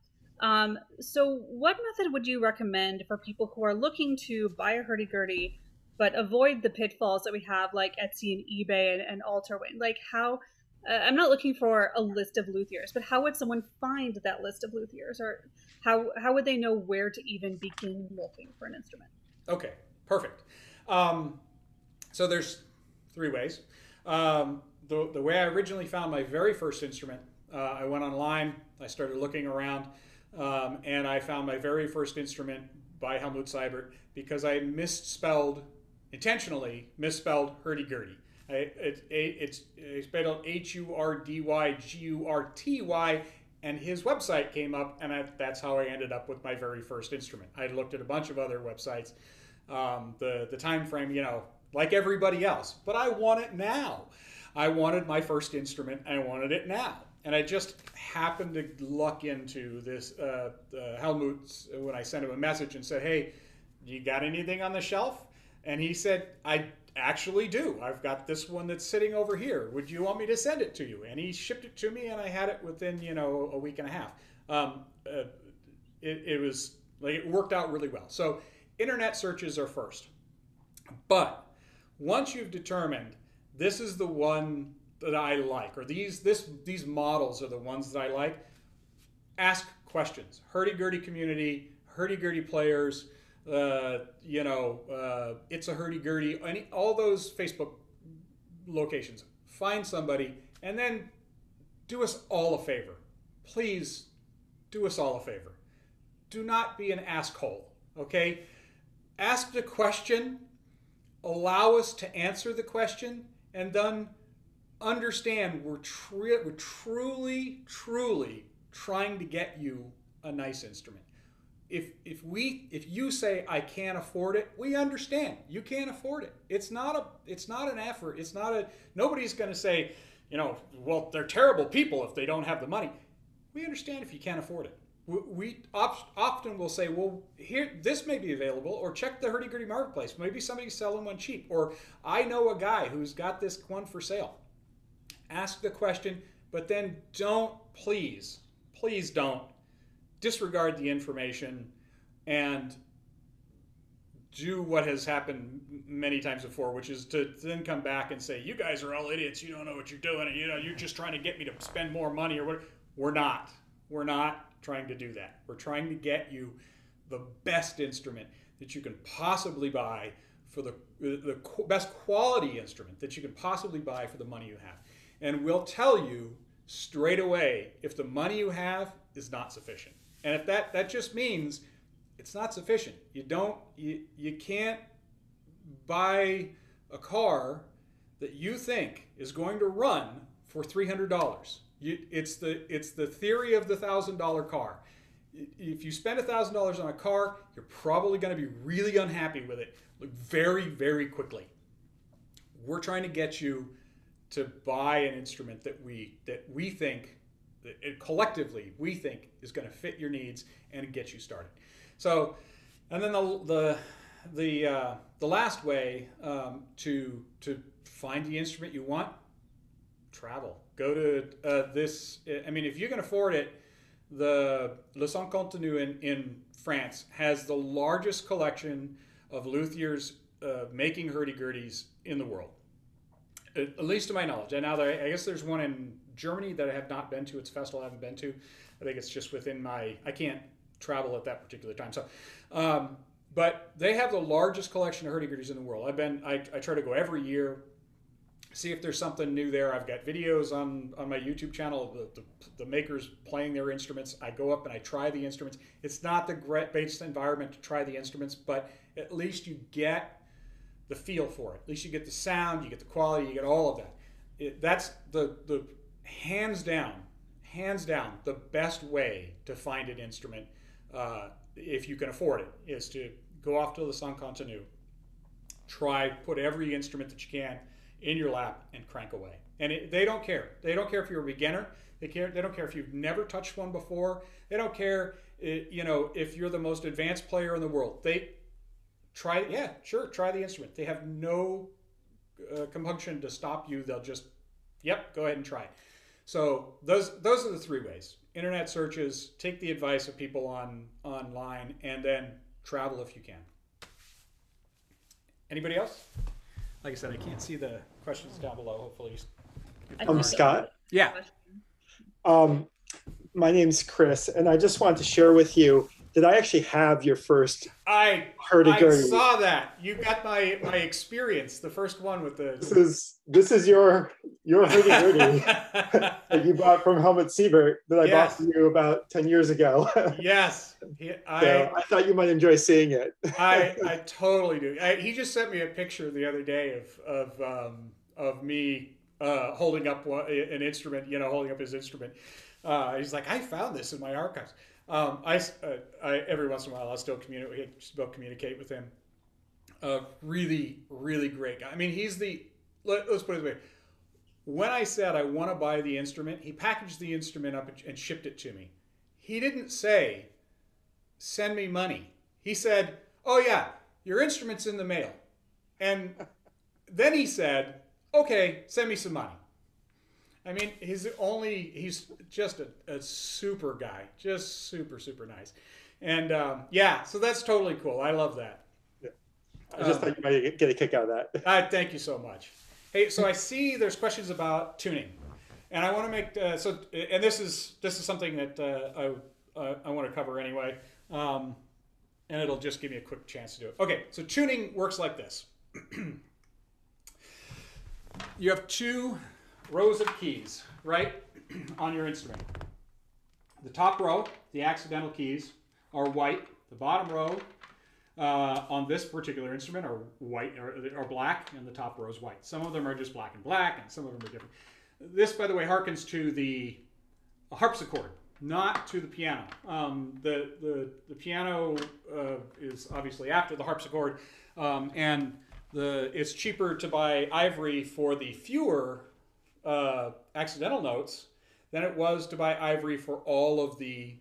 So what method would you recommend for people who are looking to buy a hurdy-gurdy but avoid the pitfalls that we have like Etsy and eBay and Alterwin? Like how, I'm not looking for a list of luthiers, but how would someone find that list of luthiers? Or how would they know where to even begin looking for an instrument? Okay, perfect. So there's three ways. The way I originally found my very first instrument, I went online, I started looking around, and I found my very first instrument by Helmut Seibert because I intentionally misspelled hurdy-gurdy. It's spelled Hurdygurty, and his website came up, and that's how I ended up with my very first instrument. I looked at a bunch of other websites. The time frame, like everybody else, but I want it now. I wanted my first instrument, and I wanted it now. And I just happened to luck into this Helmut when I sent him a message and said, "Hey, you got anything on the shelf?" And he said, "I actually do. I've got this one that's sitting over here. Would you want me to send it to you?" And he shipped it to me, and I had it within a week and a half. It was like it worked out really well. So internet searches are first, but once you've determined this is the one that I like, or these models are the ones that I like, ask questions. Hurdy-gurdy community, hurdy-gurdy players, it's a hurdy-gurdy, all those Facebook locations. Find somebody, and then do us all a favor. Please do us all a favor. Do not be an asshole, okay? Ask the question, allow us to answer the question, and then understand we're truly trying to get you a nice instrument. If you say I can't afford it, we understand you can't afford it. It's not an effort. Nobody's going to say, well, they're terrible people if they don't have the money. We understand if you can't afford it. We often will say, well, here, this may be available, or check the hurdy-gurdy marketplace. Maybe somebody's selling one cheap, or I know a guy who's got this one for sale. Ask the question, but then please don't disregard the information and do what has happened many times before, which is to then come back and say, you guys are all idiots, you don't know what you're doing, and you're just trying to get me to spend more money or whatever. We're not trying to do that. We're trying to get you the best instrument that you can possibly buy for the best quality instrument that you can possibly buy for the money you have. And we'll tell you straight away if the money you have is not sufficient. And if that just means it's not sufficient. You can't buy a car that you think is going to run for $300. It's the theory of the $1,000 car. if you spend $1,000 on a car, you're probably going to be really unhappy with it very, very quickly. We're trying to get you to buy an instrument that we think, that collectively we think is going to fit your needs and get you started. So, and then the last way to find the instrument you want, travel. Go to this. I mean, if you can afford it, the Le Son Contenu in France has the largest collection of luthiers making hurdy-gurdies in the world, at least to my knowledge. And now I guess there's one in Germany that I have not been to. It's a festival I haven't been to. I think it's just within I can't travel at that particular time. So, but they have the largest collection of hurdy-gurdies in the world. I try to go every year, see if there's something new there. I've got videos on my YouTube channel, the makers playing their instruments. I go up and I try the instruments. It's not the best environment to try the instruments, but at least you get the feel for it. At least you get the sound, you get the quality, you get all of that. That's the hands down, the best way to find an instrument, if you can afford it, is to go off to the Son Contenu, put every instrument that you can in your lap and crank away. And they don't care. They don't care if you're a beginner. They don't care if you've never touched one before. They don't care, if you're the most advanced player in the world. They try the instrument. They have no compunction to stop you. They'll just, go ahead and try it. So those are the three ways: internet searches, take the advice of people online, and then travel if you can. Anybody else? Like I said, I can't see the questions down below. Hopefully, I'm Scott. Yeah. My name's Chris, and I just wanted to share with you that I actually have your first hurdy-gurdy. I saw that. You got my experience, the first one with the. This is your hurdy-gurdy that you bought from Helmut Siebert that I bought from you about 10 years ago. Yes. I thought you might enjoy seeing it. I totally do. He just sent me a picture the other day of me holding up an instrument, holding up his instrument. He's like, I found this in my archives. I every once in a while I'll still communicate with him. Really, really great guy. I mean, let's put it this way. When I said I want to buy the instrument, he packaged the instrument up and shipped it to me. He didn't say, send me money. He said, oh yeah, your instrument's in the mail. And then he said, okay, send me some money. I mean, he's just a super guy, just super, super nice. And so that's totally cool. I love that. Yeah. I just thought you might get a kick out of that. Thank you so much. Hey, so I see there's questions about tuning, and I want to make, and this is something that I want to cover anyway, and it'll just give me a quick chance to do it. Okay, so tuning works like this. You have two rows of keys, right, on your instrument. The top row, the accidental keys, are white. The bottom row on this particular instrument are white or black, and the top row is white. Some of them are just black and black, and some of them are different. This, by the way, harkens to the harpsichord, not to the piano. The piano is obviously after the harpsichord, and it's cheaper to buy ivory for the fewer accidental notes than it was to buy ivory for all of the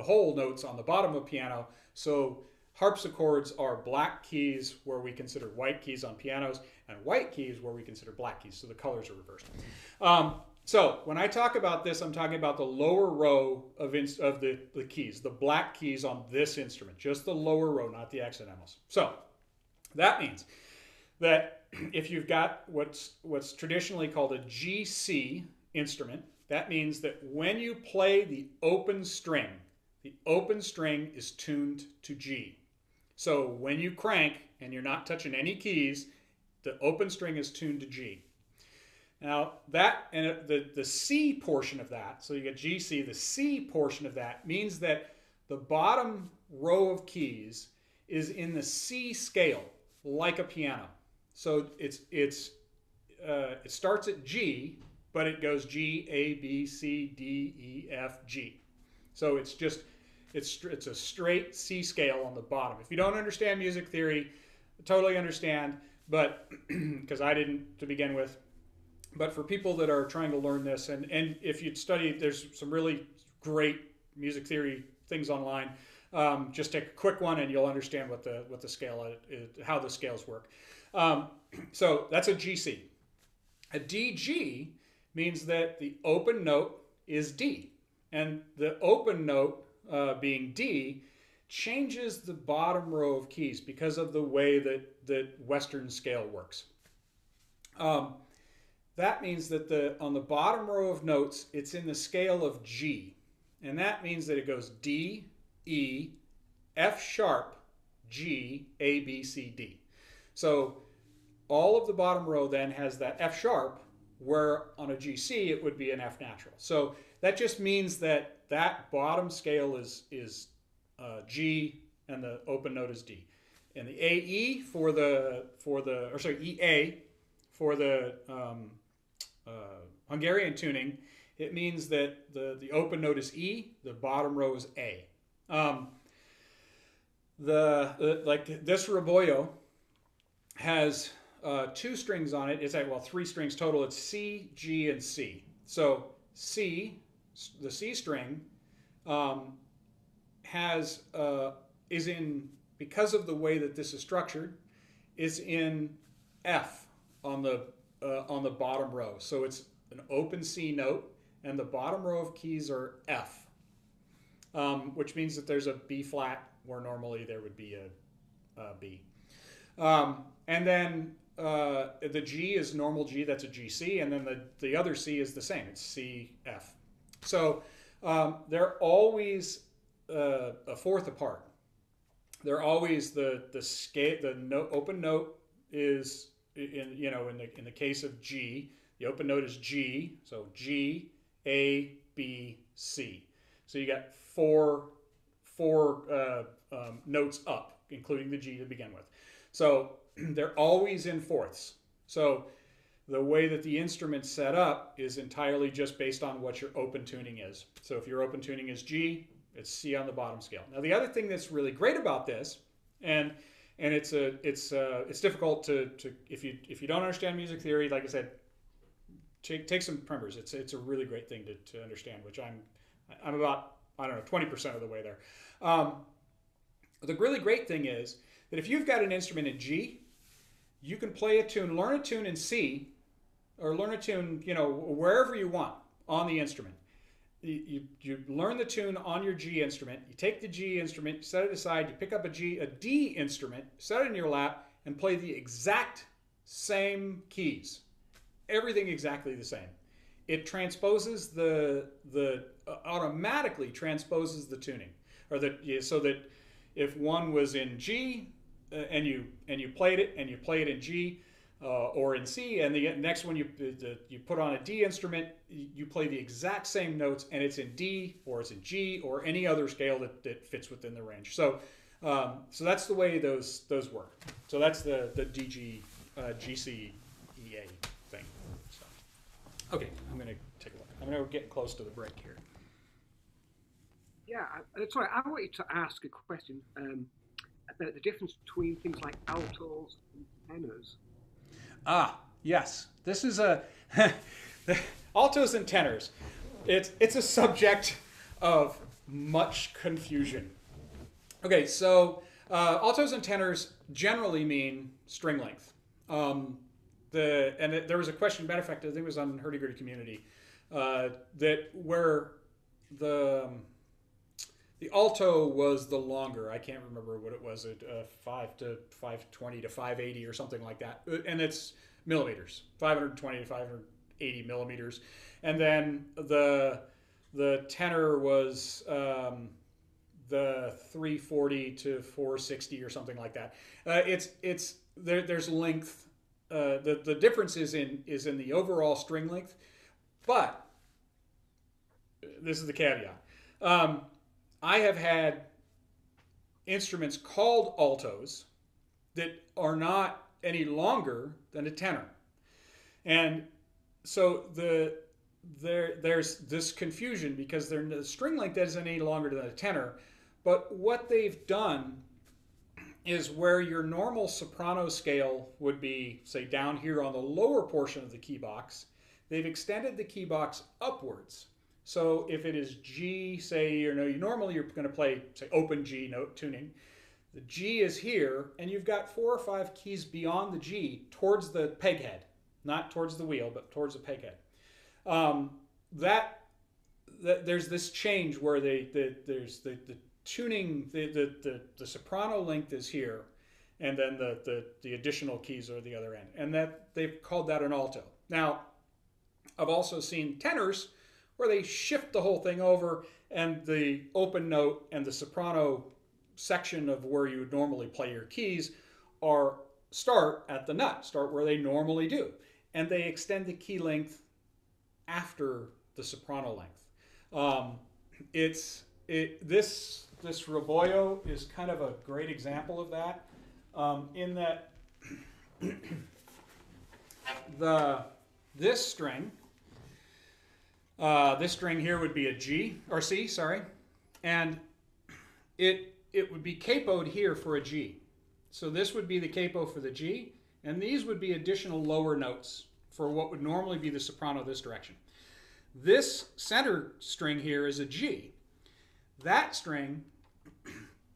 whole notes on the bottom of piano. So harpsichords are black keys where we consider white keys on pianos, and white keys where we consider black keys. So the colors are reversed. So when I talk about this, I'm talking about the lower row of the keys, the black keys on this instrument, just the lower row, not the accidentals. So that means that if you've got what's traditionally called a GC instrument, that means that when you play the open string is tuned to G. So when you crank and you're not touching any keys, the open string is tuned to G. Now that, and the C portion of that, so you get GC, the C portion of that means that the bottom row of keys is in the C scale, like a piano. So it starts at G, but it goes G, A, B, C, D, E, F, G. So it's just, It's a straight C scale on the bottom. If you don't understand music theory, I totally understand, but because I didn't to begin with. But for people that are trying to learn this, and if you'd study, there's some really great music theory things online. Just take a quick one, and you'll understand what the scale is, how the scales work. So that's a GC. A DG means that the open note is D, and the open note being D changes the bottom row of keys because of the way that Western scale works. That means that on the bottom row of notes, it's in the scale of G. And that means that it goes D, E, F sharp, G, A, B, C, D. So all of the bottom row then has that F sharp, where on a GC it would be an F natural. So that just means that that bottom scale is G and the open note is D. And the AE for the EA for the Hungarian tuning, it means that the open note is E, the bottom row is A. Like this Raboyo has 2 strings on it. It's like, well, 3 strings total. It's C, G, and C. So C, the C string, is in, because of the way that this is structured, is in F on the bottom row. So it's an open C note, and the bottom row of keys are F, which means that there's a B flat where normally there would be a B. And then the G is normal G, that's a GC, and then the other C is the same, it's C, F. So they're always a fourth apart. They're always the open note is in the case of G, the open note is G, so G, A, B, C. So you got four notes up, including the G to begin with. So they're always in fourths. So the way that the instrument's set up is entirely just based on what your open tuning is. So if your open tuning is G, it's C on the bottom scale. Now the other thing that's really great about this, and it's difficult to if you don't understand music theory, like I said, take some primers. It's a really great thing to understand, which I'm about, I don't know, 20% of the way there. The really great thing is that if you've got an instrument in G, you can play a tune, learn a tune in C, or learn a tune, wherever you want on the instrument. You learn the tune on your G instrument, you take the G instrument, set it aside, you pick up a D instrument, set it in your lap, and play the exact same keys. Everything exactly the same. It transposes automatically transposes the tuning, so that if one was in G and you played it in G or in C, and the next one you put on a D instrument, you play the exact same notes, and it's in D or it's in G or any other scale that fits within the range. So that's the way those work. So that's the DG GC EA thing. So, okay, I'm going to take a look. I'm going to get close to the break here. Yeah, sorry, I wanted to ask a question about the difference between things like altos and tenors. Ah, yes. This is altos and tenors. It's a subject of much confusion. Okay, so altos and tenors generally mean string length. There was a question, matter of fact, I think it was on Hurdy Gurdy Community, that where the alto was the longer. I can't remember what it was. 5 to 520 to 580 or something like that. And it's millimeters, 520 to 580 millimeters. And then the tenor was the 340 to 460 or something like that. There's length. The difference is in the overall string length, but this is the caveat. I have had instruments called altos that are not any longer than a tenor. And so there's this confusion because the string length isn't any longer than a tenor, But what they've done is where your normal soprano scale would be, say, down here on the lower portion of the key box, they've extended the key box upwards. So if it is G, say, normally you're going to play, say, open G note tuning. The G is here, and you've got 4 or 5 keys beyond the G towards the peg head, not towards the wheel, but towards the peg head. There's this change where there's the tuning, the soprano length is here, and then the additional keys are the other end, and that they've called that an alto. Now, I've also seen tenors where they shift the whole thing over, and the open note and the soprano section of where you would normally play your keys start at the nut, start where they normally do, and they extend the key length after the soprano length. This Roboyo is kind of a great example of that, in that this string here would be a G or C, sorry, and it would be capoed here for a G. So this would be the capo for the G, and these would be additional lower notes for what would normally be the soprano this direction. This center string here is a G. That string,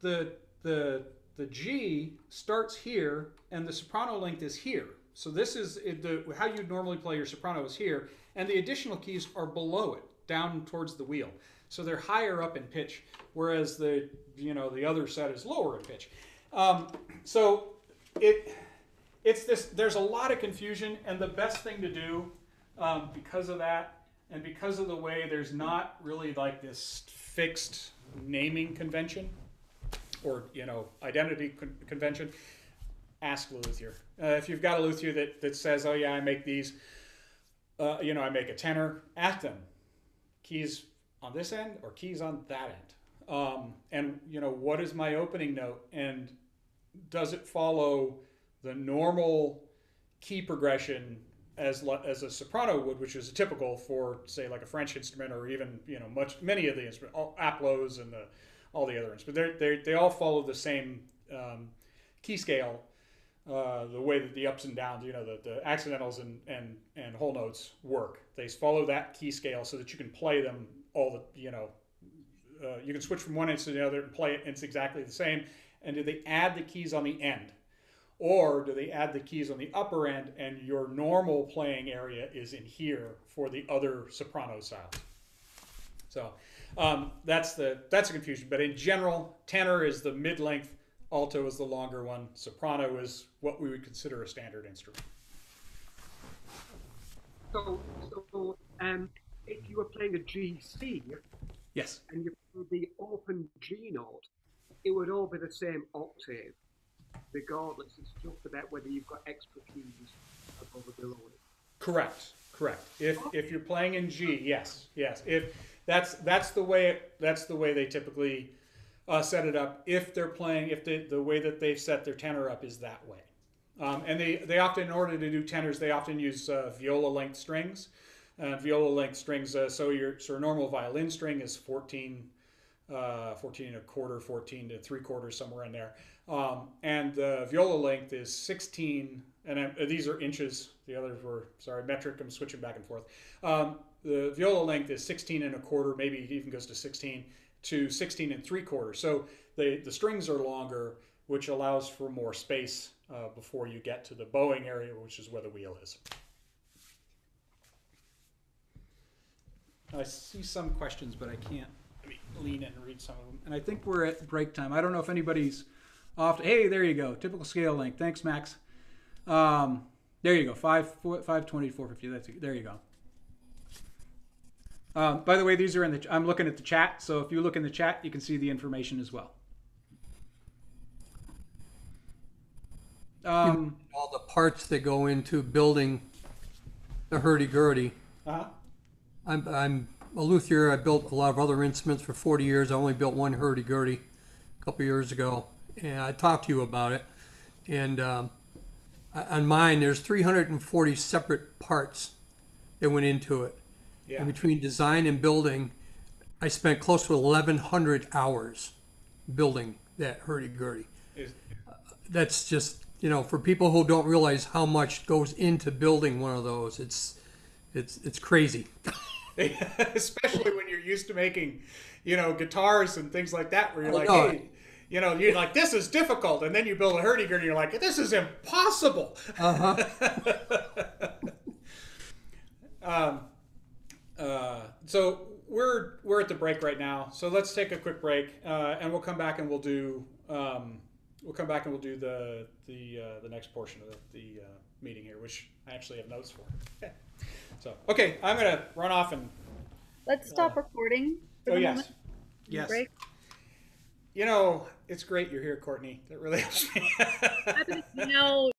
the G starts here, and the soprano length is here. So this is how you normally play your soprano is here, and the additional keys are below it, down towards the wheel. So they're higher up in pitch, whereas the other set is lower in pitch. So it's this. There's a lot of confusion, and the best thing to do, because of that, and because of the way there's not really like this fixed naming convention or identity convention, ask a luthier. If you've got a luthier that says, oh yeah, I make these, I make a tenor, ask them, keys on this end or keys on that end, and what is my opening note, and does it follow the normal key progression as a soprano would, which is typical for, say, like a French instrument, or even many of the instruments, Aplos and all the other instruments. They all follow the same key scale, the way that the ups and downs, the accidentals and whole notes work. They follow that key scale so that you can play them all you can switch from one instrument to the other and play it, and it's exactly the same. And do they add the keys on the end? Or do they add the keys on the upper end, and your normal playing area is in here for the other soprano style? So that's a confusion. But in general, tenor is the mid-length, alto is the longer one, soprano is what we would consider a standard instrument. So if you were playing a G C, yes, and you played the open G note, it would all be the same octave, regardless. It's just about whether you've got extra keys above or below it. Correct. If you're playing in G, yes. If that's the way they typically set it up. If they're playing, the way that they've set their tenor up is that way, and they often, in order to do tenors, they often use viola length strings. Viola length strings. So a normal violin string is 14 and a quarter, 14 to 3/4, somewhere in there. And the viola length is 16, and these are inches. The others were, metric. I'm switching back and forth. The viola length is 16 and a quarter, maybe it even goes to 16 and 3/4. So the strings are longer, which allows for more space before you get to the bowing area, which is where the wheel is. I see some questions, but I can't. Let me lean in and read some of them. And I think we're at break time. I don't know if anybody's off. Hey, there you go. Typical scale length. Thanks, Max. There you go. 520 to 450. There you go. By the way, these are I'm looking at the chat. So if you look in the chat, you can see the information as well. All the parts that go into building the Hurdy Gurdy. Uh-huh. I'm a luthier. I built a lot of other instruments for 40 years. I only built one Hurdy Gurdy a couple years ago, and I talked to you about it. And on mine, there's 340 separate parts that went into it. Yeah. And between design and building, I spent close to 1,100 hours building that hurdy-gurdy. That's just, for people who don't realize how much goes into building one of those, it's crazy. Especially when you're used to making, guitars and things like that, where you're like, hey, you're like, this is difficult, and then you build a hurdy-gurdy, you're like, this is impossible. So we're at the break right now. So let's take a quick break, and we'll come back and we'll do the next portion of the meeting here, which I actually have notes for. So okay, I'm gonna run off and let's stop recording for the moment. Yes. Break. It's great you're here, Courtney. That really helps me.